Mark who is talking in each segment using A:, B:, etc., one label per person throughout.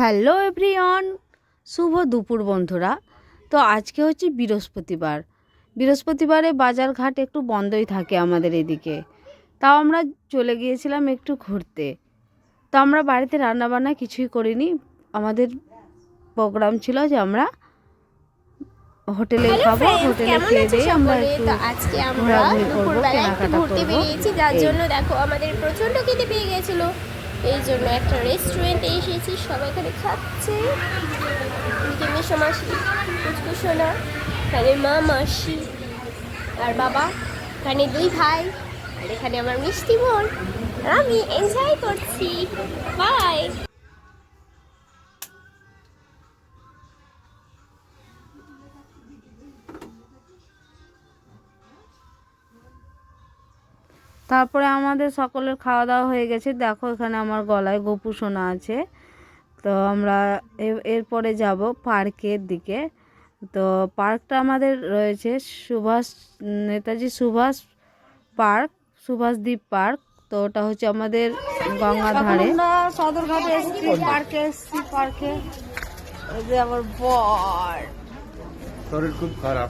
A: Hello everyone, শুভ দুপুর বন্ধুরা। তো আজকে হচ্ছে বৃহস্পতিবারে বাজারঘাট একটু বন্ধই থাকে আমাদের এদিকে। তাও আমরা চলে গিয়েছিলাম একটু ঘুরতে। তো আমরা বাড়িতে রান্নাবান্না কিছুই করিনি, আমাদের প্রোগ্রাম ছিল যে আমরা হোটেলে খাবো, হোটেলে খেয়ে দিয়ে আমরা একটু ঘোরাঘুরি করবো, কেনাকাটা করবো।
B: যার জন্য দেখো আমাদের প্রচন্ড খিদে পেয়ে গেছিল, এই জন্য একটা রেস্টুরেন্টে এসেছি। সবাই এখানে খাচ্ছে, মেশো মাসি, পুচকু সোনা, এখানে মা, মাসি আর বাবা, এখানে দুই ভাই, আর এখানে আমার মিষ্টি বোন। আমি এনজয় করছি। বাই।
A: তারপরে আমাদের সকলের খাওয়া দাওয়া হয়ে গেছে। দেখো এখানে আমার গলায় গোপু সোনা আছে। তো আমরা এরপরে যাব পার্কের দিকে। তো পার্কটা আমাদের রয়েছে নেতাজি সুভাষ পার্ক, সুভাষদ্বীপ পার্ক। তো ওটা হচ্ছে আমাদের গঙ্গার ধারে। সদরঘাটে এসেছি, পার্কে এই যে আমার বর,
C: শরীর খুব খারাপ,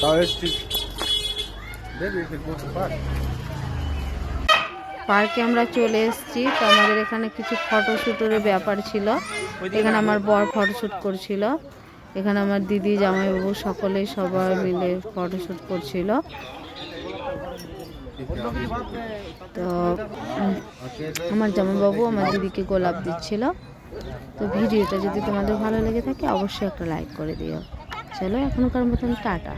C: তাও
A: পার্কে আমরা চলে এসেছি। তো আমাদের এখানে কিছু ফটোশ্যুটের ব্যাপার ছিল। এখানে আমার বর ফটোশ্যুট করছিল, এখানে আমার দিদি, জামাইবাবু সবাই মিলে ফটোশ্যুট করছিল। তো আমার জামাইবাবু আমার দিদিকে গোলাপ দিচ্ছিল। তো ভিডিওটা যদি তোমাদের ভালো লেগে থাকে অবশ্যই একটা লাইক করে দিও। চলো এখনকার মতন টাটা।